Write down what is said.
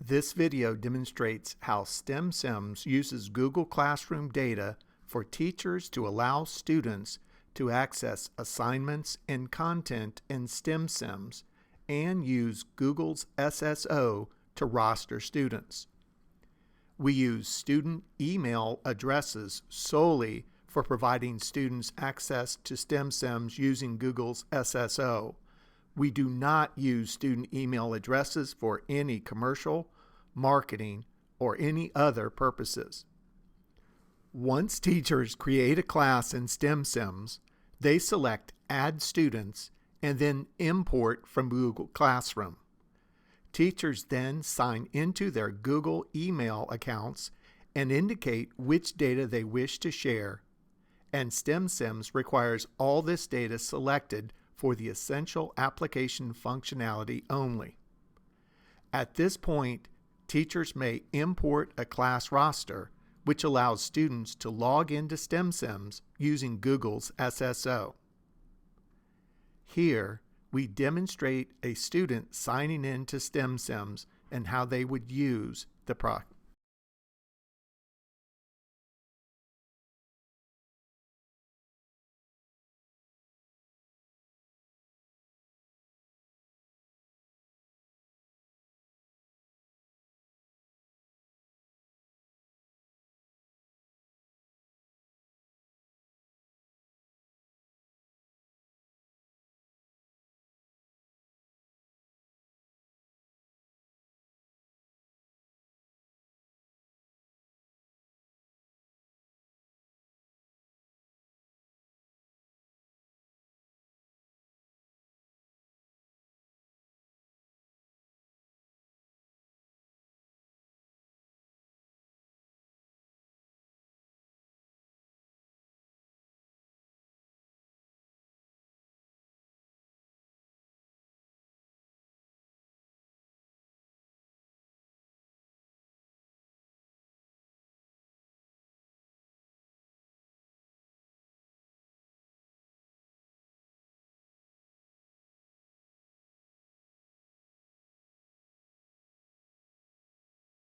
This video demonstrates how STEMSIMS uses Google Classroom data for teachers to allow students to access assignments and content in STEMSIMS and use Google's SSO to roster students. We use student email addresses solely for providing students access to STEMSIMS using Google's SSO. We do not use student email addresses for any commercial, marketing, or any other purposes. Once teachers create a class in STEMSIMS, they select Add Students and then import from Google Classroom. Teachers then sign into their Google email accounts and indicate which data they wish to share, and STEMSIMS requires all this data selected for the essential application functionality only. At this point, teachers may import a class roster, which allows students to log into STEMSIMS using Google's SSO. Here, we demonstrate a student signing in to STEMSIMS and how they would use the